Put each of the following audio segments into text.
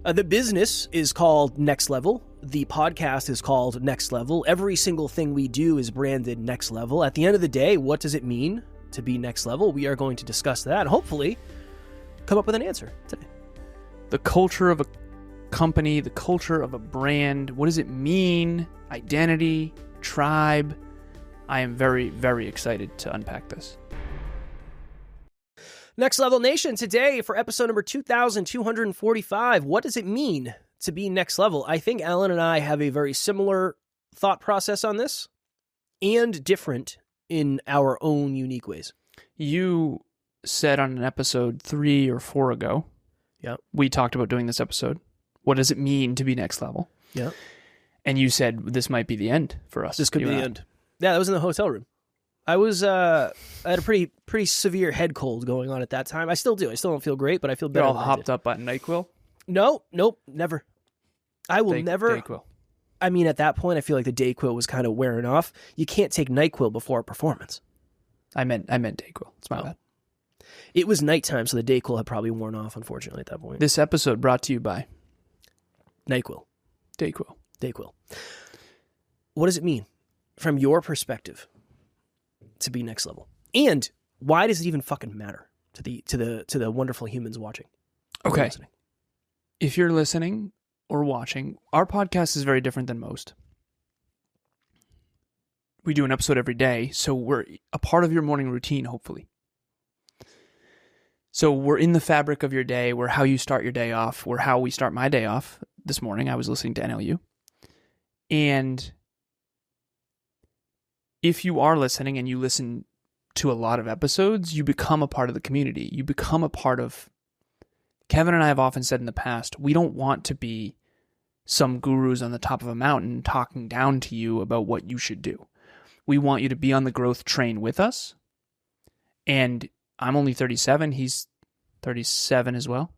The business is called Next Level. The podcast is called Next Level. Every single thing we do is branded Next Level. At the end of the day, what does it mean to be next level? We are going to discuss that and hopefully come up with an answer today. The culture of a company, the culture of a brand. What does it mean? Identity, tribe. I am very, very excited to unpack this. Next Level Nation, today for episode number 2245, what does it mean to be next level? I think Alan and I have a very similar thought process on this and different in our own unique ways. You said on an episode 3 or 4 ago, we talked about doing this episode. What does it mean to be next level? Yeah. And you said this might be the end for us. This could be the end. Yeah, that was in the hotel room. I had a pretty severe head cold going on at that time. I still do. I still don't feel great, but I feel better. You're all hopped up on NyQuil? Nope, never. I will never. DayQuil. I mean, at that point, I feel like the DayQuil was kind of wearing off. You can't take NyQuil before a performance. I meant DayQuil. It's my bad. It was nighttime, so the DayQuil had probably worn off, unfortunately, at that point. This episode brought to you by NyQuil. DayQuil. What does it mean, from your perspective, to be next level? And why does it even fucking matter to the wonderful humans watching? Okay. If you're listening or watching, our podcast is very different than most. We do an episode every day, so we're a part of your morning routine, hopefully. So we're in the fabric of your day. We're how you start your day off. We're how we start my day off. This morning, I was listening to NLU. And if you are listening and you listen to a lot of episodes, you become a part of the community. You become a part of... Kevin and I have often said in the past, we don't want to be some gurus on the top of a mountain talking down to you about what you should do. We want you to be on the growth train with us. And I'm only 37. He's 37 as well.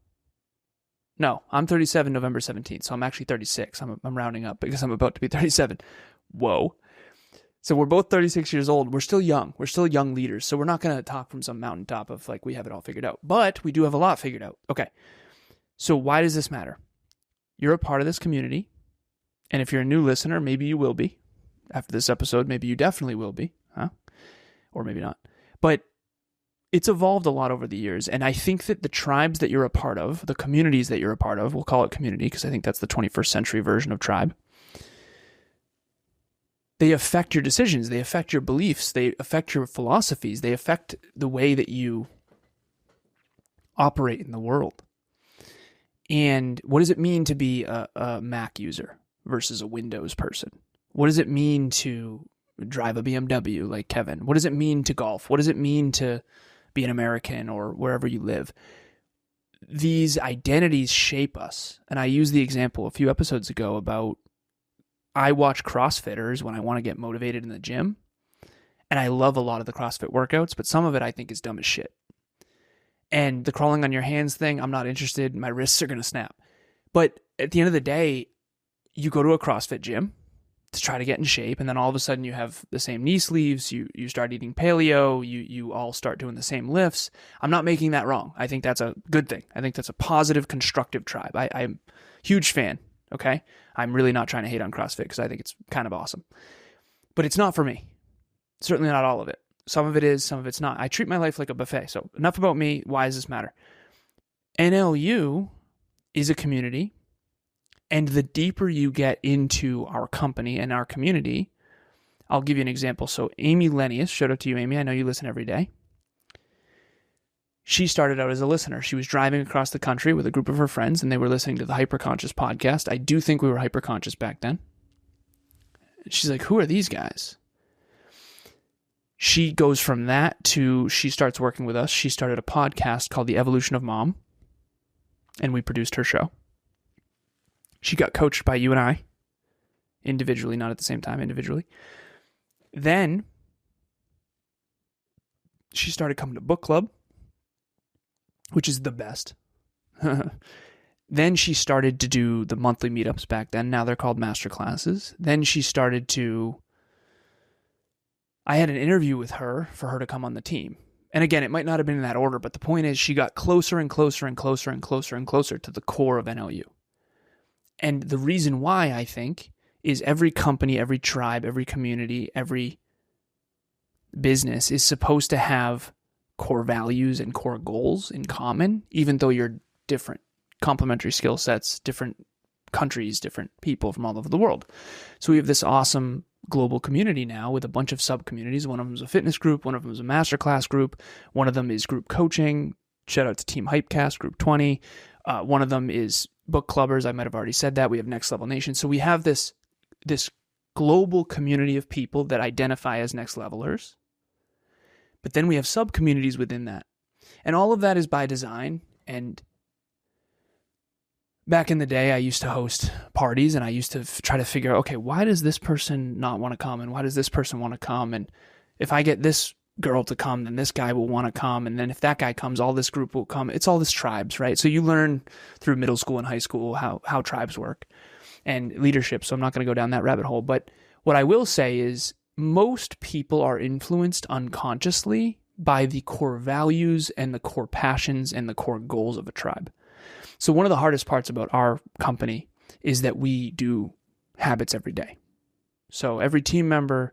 No, I'm 37 November 17th, so I'm actually 36. I'm rounding up because I'm about to be 37. Whoa. So we're both 36 years old. We're still young. We're still young leaders. So we're not going to talk from some mountaintop of like we have it all figured out. But we do have a lot figured out. Okay. So why does this matter? You're a part of this community. And if you're a new listener, maybe you will be. After this episode, maybe you definitely will be. Huh? Or maybe not. But it's evolved a lot over the years. And I think that the tribes that you're a part of, the communities that you're a part of, we'll call it community because I think that's the 21st century version of tribe. They affect your decisions. They affect your beliefs. They affect your philosophies. They affect the way that you operate in the world. And what does it mean to be a Mac user versus a Windows person? What does it mean to drive a BMW like Kevin? What does it mean to golf? What does it mean to be an American or wherever you live? These identities shape us. And I used the example a few episodes ago about I watch CrossFitters when I want to get motivated in the gym. And I love a lot of the CrossFit workouts, but some of it I think is dumb as shit. And the crawling on your hands thing, I'm not interested. My wrists are going to snap. But at the end of the day, you go to a CrossFit gym to try to get in shape, and then all of a sudden you have the same knee sleeves, you start eating paleo, you all start doing the same lifts. I'm not making that wrong. I think that's a good thing. I think that's a positive, constructive tribe. I'm a huge fan, okay? I'm really not trying to hate on CrossFit because I think it's kind of awesome. But it's not for me. Certainly not all of it. Some of it is, some of it's not. I treat my life like a buffet. So enough about me. Why does this matter? NLU is a community. And the deeper you get into our company and our community, I'll give you an example. So Amy Lennius, shout out to you, Amy. I know you listen every day. She started out as a listener. She was driving across the country with a group of her friends, and they were listening to the Hyperconscious podcast. I do think we were hyperconscious back then. She's like, who are these guys? She goes from that to she starts working with us. She started a podcast called The Evolution of Mom, and we produced her show. She got coached by you and I, individually, not at the same time, individually. Then she started coming to book club, which is the best. Then she started to do the monthly meetups back then. Now they're called master classes. Then she started to... I had an interview with her for her to come on the team. And again, it might not have been in that order, but the point is she got closer and closer and closer and closer and closer to the core of NLU. And the reason why, I think, is every company, every tribe, every community, every business is supposed to have core values and core goals in common, even though you're different complementary skill sets, different countries, different people from all over the world. So we have this awesome global community now with a bunch of sub-communities. One of them is a fitness group. One of them is a masterclass group. One of them is group coaching. Shout out to Team Hypecast, Group 20. One of them is book clubbers. I might have already said that. We have Next Level Nation. So we have this global community of people that identify as next levelers. But then we have sub-communities within that. And all of that is by design. And back in the day, I used to host parties and I used to try to figure out, okay, why does this person not want to come? And why does this person want to come? And if I get this girl to come, then this guy will want to come. And then if that guy comes, all this group will come. It's all this tribes, right? So you learn through middle school and high school how tribes work and leadership. So I'm not going to go down that rabbit hole. But what I will say is most people are influenced unconsciously by the core values and the core passions and the core goals of a tribe. So one of the hardest parts about our company is that we do habits every day. So every team member,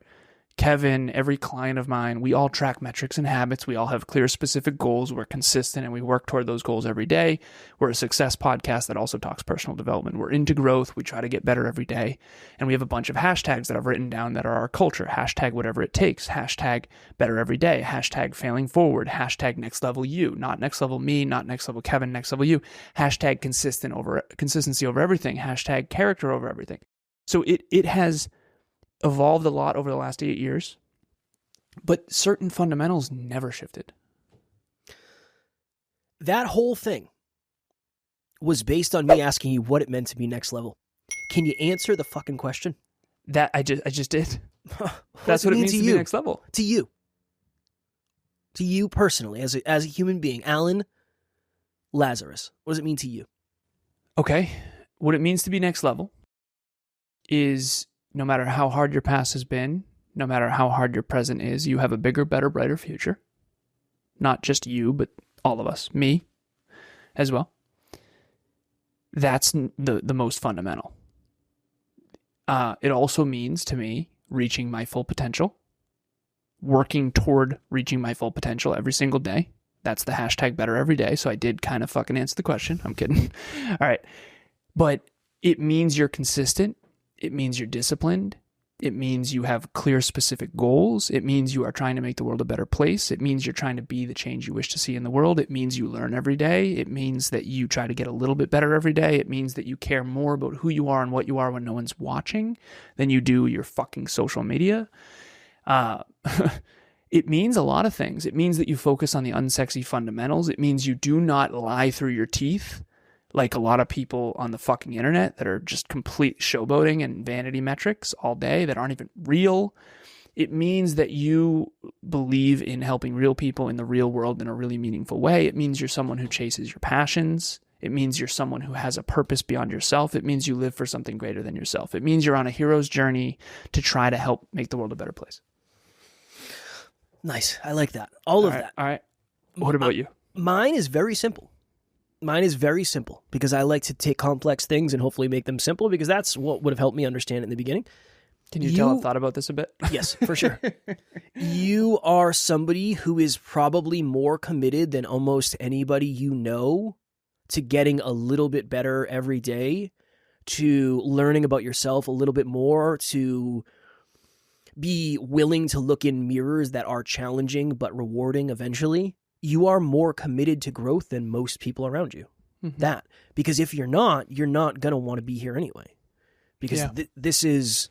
Kevin, every client of mine, we all track metrics and habits. We all have clear, specific goals. We're consistent and we work toward those goals every day. We're a success podcast that also talks personal development. We're into growth. We try to get better every day. And we have a bunch of hashtags that I've written down that are our culture. Hashtag whatever it takes. Hashtag better every day. Hashtag failing forward. Hashtag next level you. Not next level me, not next level Kevin, next level you. Hashtag consistency over everything. Hashtag character over everything. So it has evolved a lot over the last 8 years, but certain fundamentals never shifted. That whole thing was based on me asking you what it meant to be next level. Can you answer the fucking question? That I just did. That's what it means to be next level. To you personally, as a human being, Alan Lazarus. What does it mean to you? Okay, what it means to be next level is no matter how hard your past has been, no matter how hard your present is, you have a bigger, better, brighter future. Not just you, but all of us, me as well. That's the most fundamental. It also means to me reaching my full potential, working toward reaching my full potential every single day. That's the hashtag better every day. So I did kind of fucking answer the question. I'm kidding. All right. But it means you're consistent. It means you're disciplined. It means you have clear, specific goals. It means you are trying to make the world a better place. It means you're trying to be the change you wish to see in the world. It means you learn every day. It means that you try to get a little bit better every day. It means that you care more about who you are and what you are when no one's watching than you do your fucking social media. It means a lot of things. It means that you focus on the unsexy fundamentals. It means you do not lie through your teeth like a lot of people on the fucking internet that are just complete showboating and vanity metrics all day that aren't even real. It means that you believe in helping real people in the real world in a really meaningful way. It means you're someone who chases your passions. It means you're someone who has a purpose beyond yourself. It means you live for something greater than yourself. It means you're on a hero's journey to try to help make the world a better place. Nice. I like that. All of that. All right. What about you? Mine is very simple. Mine is very simple because I like to take complex things and hopefully make them simple because that's what would have helped me understand it in the beginning. Can you tell I've thought about this a bit? Yes, for sure. You are somebody who is probably more committed than almost anybody you know to getting a little bit better every day, to learning about yourself a little bit more, to be willing to look in mirrors that are challenging but rewarding eventually. You are more committed to growth than most people around you. Mm-hmm. Because if you're not going to want to be here anyway. Because this is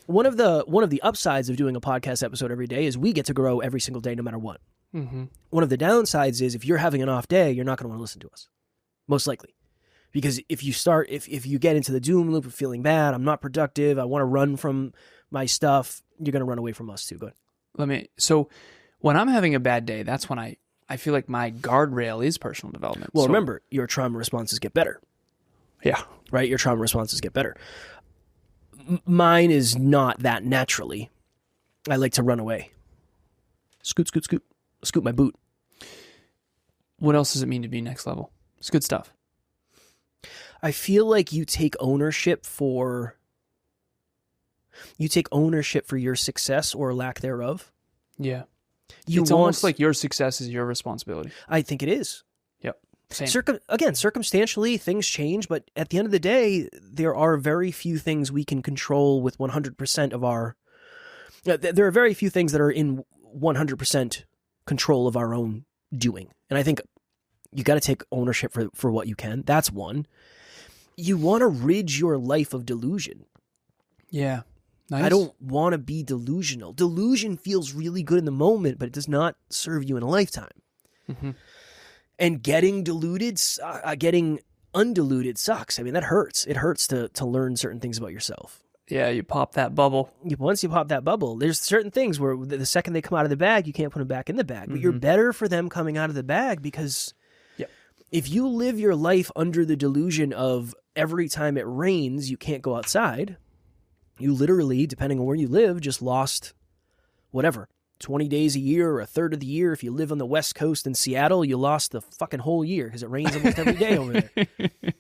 one of the upsides of doing a podcast episode every day is we get to grow every single day no matter what. Mm-hmm. One of the downsides is if you're having an off day, you're not going to want to listen to us. Most likely. Because if you get into the doom loop of feeling bad, I'm not productive, I want to run from my stuff, you're going to run away from us too. Go ahead. So when I'm having a bad day, that's when I feel like my guardrail is personal development. Well, remember, your trauma responses get better. Yeah. Right? Your trauma responses get better. Mine is not that naturally. I like to run away. Scoot, scoot, scoot. Scoot my boot. What else does it mean to be next level? It's good stuff. I feel like you take ownership for your success or lack thereof. Yeah. It's almost like your success is your responsibility. I think it is. Yep. Same. Circumstantially, things change, but at the end of the day, there are very few things we can control with 100% of our... There are very few things that are in 100% control of our own doing. And I think you got to take ownership for what you can. That's one. You want to rid your life of delusion. Yeah. Nice. I don't want to be delusional. Delusion feels really good in the moment, but it does not serve you in a lifetime. Mm-hmm. And getting undiluted sucks. I mean, that hurts. It hurts to learn certain things about yourself. Yeah, you pop that bubble. Once you pop that bubble, there's certain things where the second they come out of the bag, you can't put them back in the bag. But you're better for them coming out of the bag because if you live your life under the delusion of every time it rains, you can't go outside, you literally, depending on where you live, just lost whatever, 20 days a year or a third of the year. If you live on the West Coast in Seattle, you lost the fucking whole year because it rains almost every day over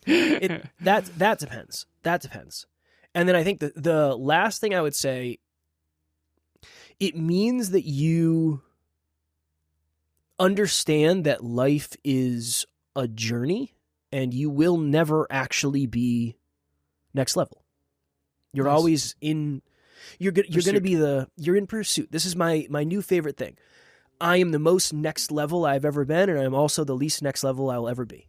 there. That depends. That depends. And then I think the last thing I would say, it means that you understand that life is a journey and you will never actually be next level. You're always in, you're going to be you're in pursuit. This is my new favorite thing. I am the most next level I've ever been, and I'm also the least next level I will ever be.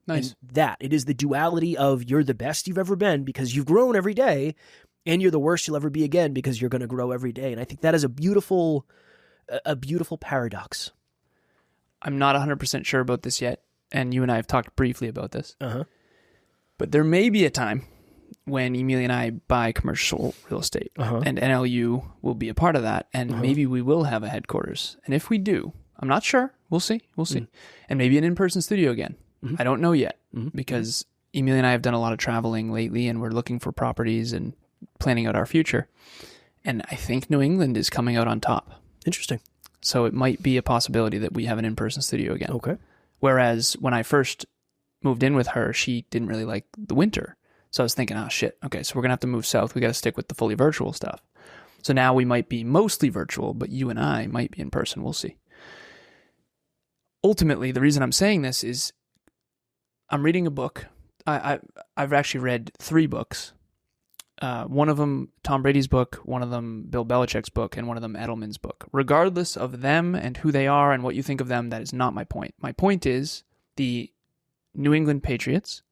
Nice. And it is the duality of you're the best you've ever been because you've grown every day, and you're the worst you'll ever be again because you're going to grow every day. And I think that is a beautiful paradox. I'm not 100% sure about this yet, and you and I have talked briefly about this. Uh-huh. But there may be a time when Emilia and I buy commercial real estate, and NLU will be a part of that, and maybe we will have a headquarters. And if we do, I'm not sure. We'll see. And maybe an in-person studio again. I don't know yet because Emilia and I have done a lot of traveling lately, and we're looking for properties and planning out our future. And I think New England is coming out on top. Interesting. So it might be a possibility that we have an in-person studio again. Okay. Whereas when I first moved in with her, she didn't really like the winter. So I was thinking, oh shit, okay, so we're going to have to move south. We got to stick with the fully virtual stuff. So now we might be mostly virtual, but you and I might be in person. We'll see. Ultimately, the reason I'm saying this is I'm reading a book. I've actually read 3 books. One of them, Tom Brady's book, one of them, Bill Belichick's book, and one of them, Edelman's book. Regardless of them and who they are and what you think of them, that is not my point. My point is the New England Patriots,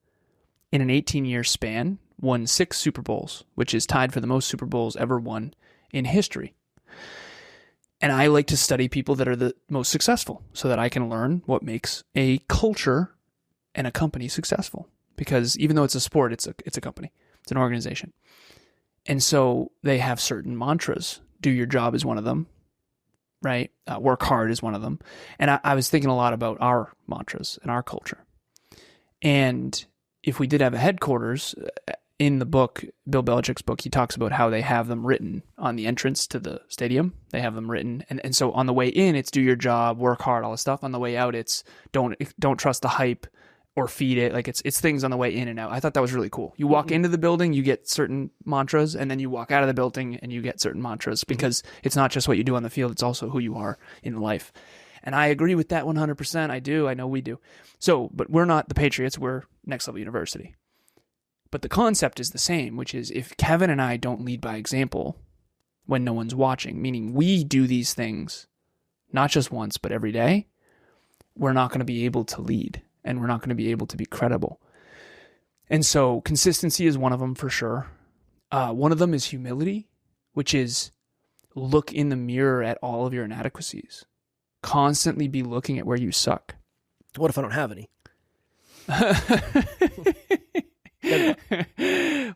in an 18-year span, won 6 Super Bowls, which is tied for the most Super Bowls ever won in history. And I like to study people that are the most successful so that I can learn what makes a culture and a company successful. Because even though it's a sport, it's a company. It's an organization. And so they have certain mantras. Do your job is one of them, right? Work hard is one of them. And I was thinking a lot about our mantras and our culture. And if we did have a headquarters, in the book, Bill Belichick's book, he talks about how they have them written on the entrance to the stadium. They have them written. And so on the way in, it's do your job, work hard, all this stuff. On the way out, it's don't trust the hype or feed it. Like it's things on the way in and out. I thought that was really cool. You walk into the building, you get certain mantras, and then you walk out of the building and you get certain mantras because it's not just what you do on the field, it's also who you are in life. And I agree with that 100%. I do. I know we do. So, but we're not the Patriots. We're Next Level University. But the concept is the same, which is if Kevin and I don't lead by example when no one's watching, meaning we do these things not just once, but every day, we're not going to be able to lead and we're not going to be able to be credible. And so consistency is one of them for sure. One of them is humility, which is look in the mirror at all of your inadequacies. Constantly be looking at where you suck. What if I don't have any?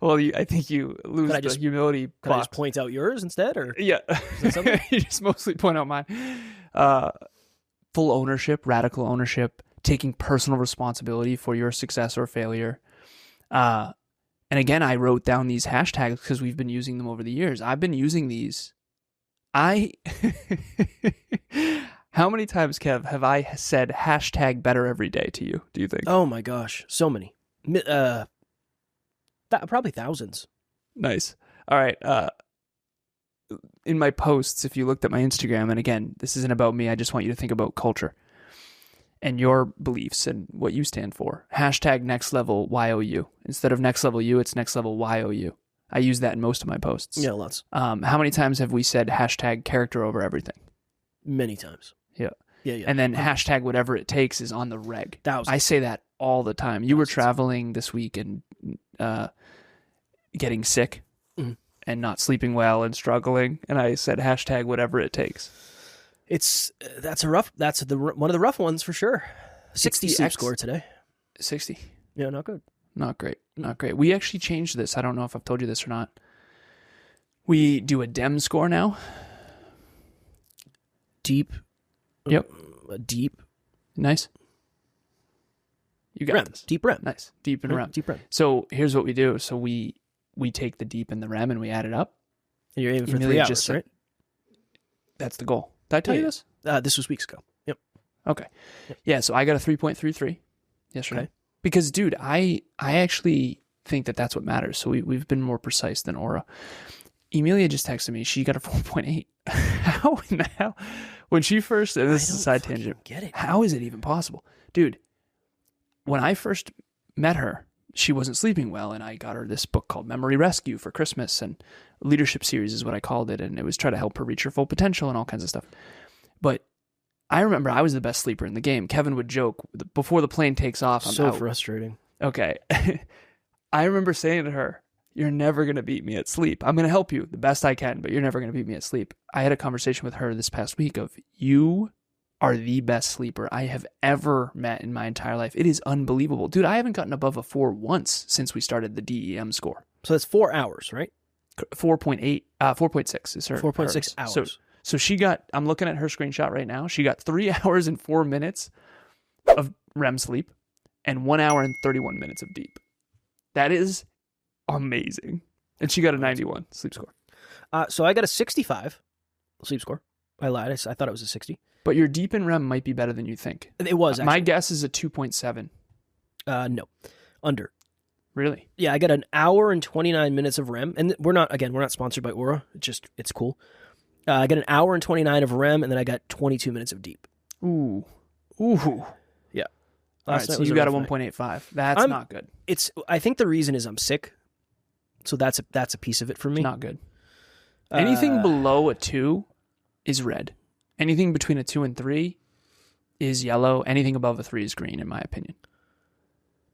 Well, I think you lose the humility. Can I just point out yours instead? Or yeah, you just mostly point out mine. Full ownership, radical ownership, taking personal responsibility for your success or failure. And again, I wrote down these hashtags because we've been using them over the years. I've been using these. How many times, Kev, have I said hashtag better every day to you, do you think? Oh my gosh, so many. Probably thousands. Nice. All right. In my posts, if you looked at my Instagram, and again, this isn't about me, I just want you to think about culture and your beliefs and what you stand for. Hashtag Next Level YOU. Instead of Next Level U, it's Next Level YOU. I use that in most of my posts. Yeah, lots. How many times have we said hashtag character over everything? Many times. Yeah. Yeah. And then hashtag whatever it takes is on the reg. Thousands. I say that all the time. You were traveling this week and getting sick and not sleeping well and struggling. And I said hashtag whatever it takes. That's one of the rough ones for sure. 60 sleep score today. 60. Yeah, not good. Not great. Not great. We actually changed this. I don't know if I've told you this or not. We do a DEM score now. Deep. Yep. Deep. Nice. You got REM. this. Deep REM. Nice. Deep and REM. Deep REM. So here's what we do. So we take the deep and the REM and we add it up. And you're aiming for 3 hours, right? That's the goal. Did I tell you this? This was weeks ago. Yep. Okay. Yep. Yeah, so I got a 3.33 yesterday. Okay. Because, dude, I actually think that's what matters. So we've been more precise than Aura. Emilia just texted me. She got a 4.8. How in the hell? When she first, and this is a side tangent. Get it? How is it even possible? Dude, when I first met her, she wasn't sleeping well, and I got her this book called Memory Rescue for Christmas, and leadership series is what I called it, and it was try to help her reach her full potential and all kinds of stuff. But I remember I was the best sleeper in the game. Kevin would joke, before the plane takes off, I'm out. Frustrating. Okay. I remember saying to her, you're never going to beat me at sleep. I'm going to help you the best I can, but you're never going to beat me at sleep. I had a conversation with her this past week of, you are the best sleeper I have ever met in my entire life. It is unbelievable. Dude, I haven't gotten above a 4 once since we started the DEM score. So that's 4 hours, right? 4.8, 4.6 is her. 4.6 hours. So she got, I'm looking at her screenshot right now. She got 3 hours and 4 minutes of REM sleep and 1 hour and 31 minutes of deep. That is amazing. And she got a 91 sleep score. So I got a 65 sleep score. I lied. I thought it was a 60. But your deep and REM might be better than you think. It was, actually. My guess is a 2.7. No. Under. Really? Yeah, I got an hour and 29 minutes of REM. And we're not sponsored by Aura. It's cool. I got an hour and 29 of REM, and then I got 22 minutes of deep. Ooh. Yeah. All right, so you got a 1.85. That's not good. I think the reason is I'm sick. So that's a piece of it for me. Not good. Anything below a 2 is red. Anything between a 2 and 3 is yellow. Anything above a 3 is green, in my opinion.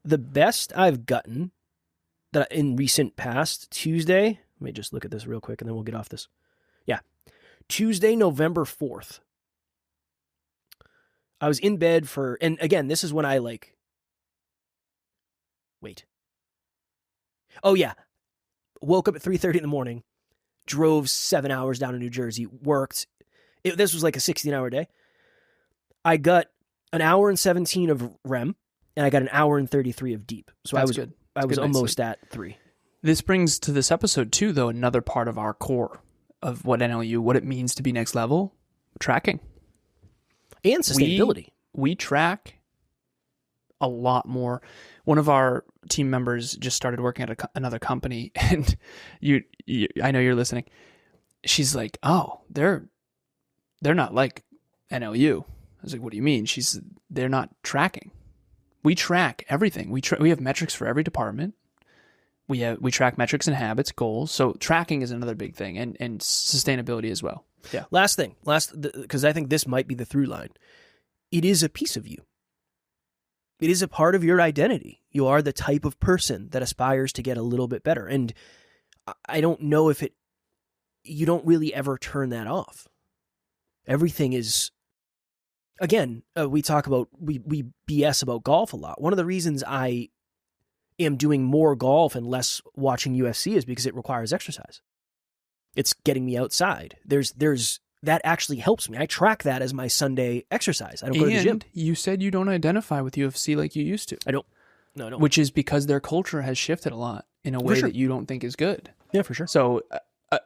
The best I've gotten that in recent past, Tuesday, let me just look at this real quick and then we'll get off this. Yeah. Tuesday, November 4th. I was in bed and again, this is when I wait. Oh yeah. Woke up at 3:30 in the morning, drove 7 hours down to New Jersey, worked. This was like a 16-hour day. I got an hour and 17 of REM, and I got an hour and 33 of deep. So That's good. I was almost at 3. This brings to this episode, too, though, another part of our core of what it means to be next level, tracking. And sustainability. We track a lot more. One of our team members just started working at another company, and I know you're listening. She's like, oh, they're not like NLU. I was like, what do you mean? They're not tracking. We track everything. We have metrics for every department. We track metrics and habits, goals. So tracking is another big thing, and sustainability as well. Yeah. Last thing, because I think this might be the through line. It is a piece of you. It is a part of your identity. You are the type of person that aspires to get a little bit better. And I don't know if you don't really ever turn that off. Everything is, again, we BS about golf a lot. One of the reasons I am doing more golf and less watching UFC is because it requires exercise. It's getting me outside. That actually helps me. I track that as my Sunday exercise. I don't go to the gym. You said you don't identify with UFC like you used to. I don't. No, I don't. Which is because their culture has shifted a lot in a way that you don't think is good. Yeah, for sure. So,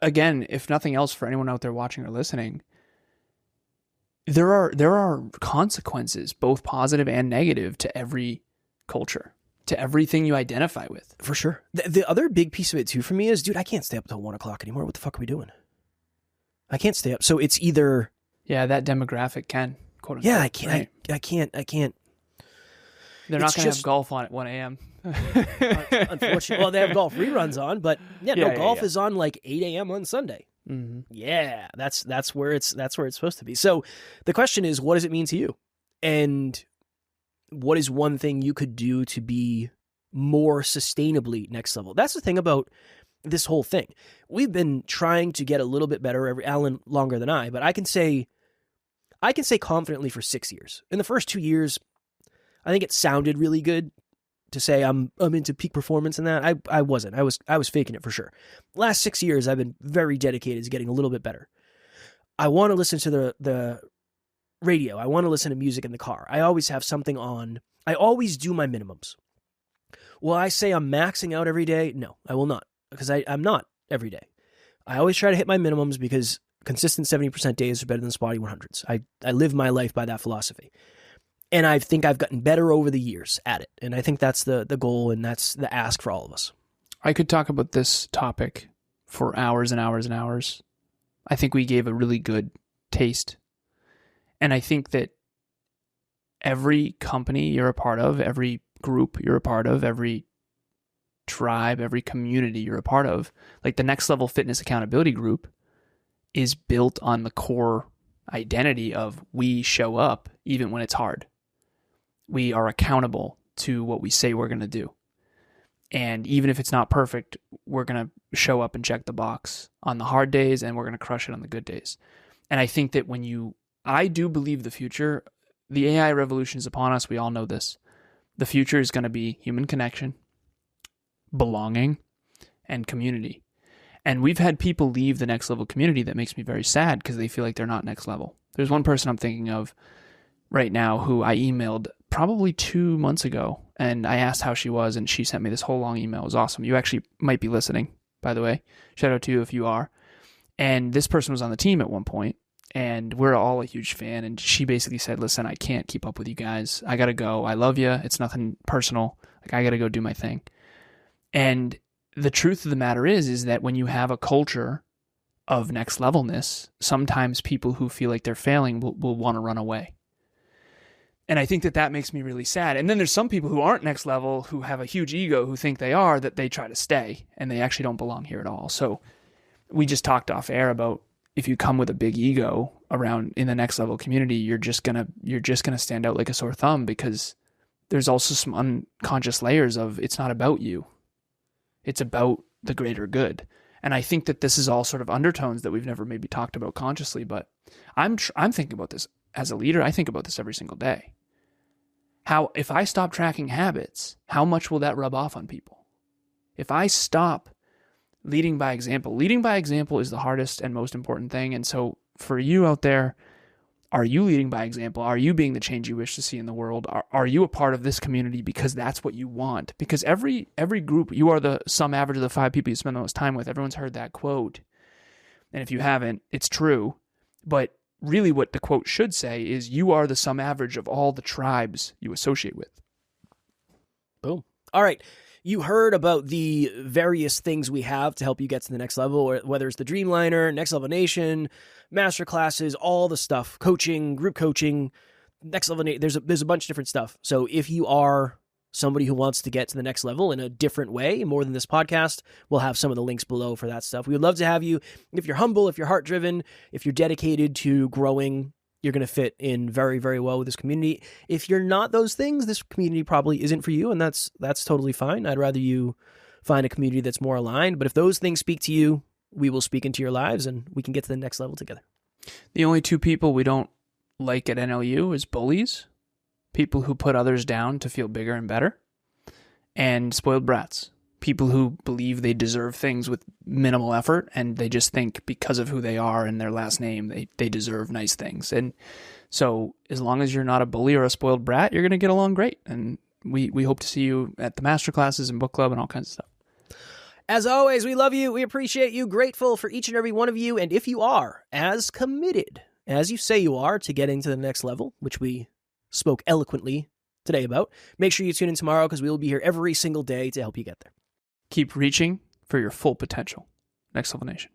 again, if nothing else, for anyone out there watching or listening, there are consequences, both positive and negative, to every culture, to everything you identify with. For sure. The other big piece of it too for me is, dude, I can't stay up until 1 o'clock anymore. What the fuck are we doing? I can't stay up. So it's either... Yeah, that demographic can, quote unquote. Yeah, I can't. Right? I can't. They're not going to have golf on at 1 a.m. Unfortunately. Well, they have golf reruns on, but golf is on like 8 a.m. on Sunday. Mm-hmm. Yeah, that's where it's supposed to be. So the question is, what does it mean to you? And what is one thing you could do to be more sustainably next level? That's the thing about this whole thing. We've been trying to get a little bit better, Alan longer than I, but I can say confidently for 6 years. In the first 2 years, I think it sounded really good to say I'm into peak performance and that. I wasn't. I was faking it for sure. Last 6 years, I've been very dedicated to getting a little bit better. I want to listen to the radio. I want to listen to music in the car. I always have something on. I always do my minimums. Will I say I'm maxing out every day? No, I will not, because I'm not every day. I always try to hit my minimums because consistent 70% days are better than spotty 100s. I live my life by that philosophy. And I think I've gotten better over the years at it. And I think that's the goal, and that's the ask for all of us. I could talk about this topic for hours and hours and hours. I think we gave a really good taste. And I think that every company you're a part of, every group you're a part of, every tribe, every community you're a part of, like the Next Level Fitness Accountability Group, is built on the core identity of we show up even when it's hard. We are accountable to what we say we're going to do. And even if it's not perfect, we're going to show up and check the box on the hard days, and we're going to crush it on the good days. And I think that I do believe the future, the AI revolution is upon us. We all know this. The future is going to be human connection, belonging, and community. And we've had people leave the Next Level community that makes me very sad because they feel like they're not next level. There's one person I'm thinking of right now who I emailed probably 2 months ago, and I asked how she was, and she sent me this whole long email. It was awesome. You actually might be listening, by the way. Shout out to you if you are. And this person was on the team at one point, and we're all a huge fan, and she basically said, listen, I can't keep up with you guys. I got to go. I love you. It's nothing personal. Like, I got to go do my thing. And the truth of the matter is that when you have a culture of next levelness, sometimes people who feel like they're failing will want to run away. And I think that makes me really sad. And then there's some people who aren't next level, who have a huge ego, who think they are, that they try to stay, and they actually don't belong here at all. So we just talked off air about if you come with a big ego around in the Next Level community, you're just gonna stand out like a sore thumb, because there's also some unconscious layers of it's not about you. It's about the greater good. And I think that this is all sort of undertones that we've never maybe talked about consciously, but I'm thinking about this as a leader. I think about this every single day. How, if I stop tracking habits, how much will that rub off on people? If I stop leading by example is the hardest and most important thing. And so for you out there, are you leading by example? Are you being the change you wish to see in the world? Are you a part of this community because that's what you want? Because every group, you are the sum average of the 5 people you spend the most time with. Everyone's heard that quote. And if you haven't, it's true. But really what the quote should say is you are the sum average of all the tribes you associate with. Boom. All right. You heard about the various things we have to help you get to the next level, whether it's the Dreamliner, Next Level Nation, masterclasses, all the stuff, coaching, group coaching, Next Level Nation. There's a bunch of different stuff. So if you are somebody who wants to get to the next level in a different way, more than this podcast, we'll have some of the links below for that stuff. We would love to have you. If you're humble, if you're heart-driven, if you're dedicated to growing, you're going to fit in very, very well with this community. If you're not those things, this community probably isn't for you, and that's totally fine. I'd rather you find a community that's more aligned. But if those things speak to you, we will speak into your lives, and we can get to the next level together. The only 2 people we don't like at NLU is bullies, people who put others down to feel bigger and better, and spoiled brats, people who believe they deserve things with minimal effort, and they just think because of who they are and their last name, they deserve nice things. And so as long as you're not a bully or a spoiled brat, you're going to get along great. And we hope to see you at the masterclasses and book club and all kinds of stuff. As always, we love you. We appreciate you. Grateful for each and every one of you. And if you are as committed as you say you are to getting to the next level, which we spoke eloquently today about. Make sure you tune in tomorrow because we will be here every single day to help you get there. Keep reaching for your full potential. Next Level Nation.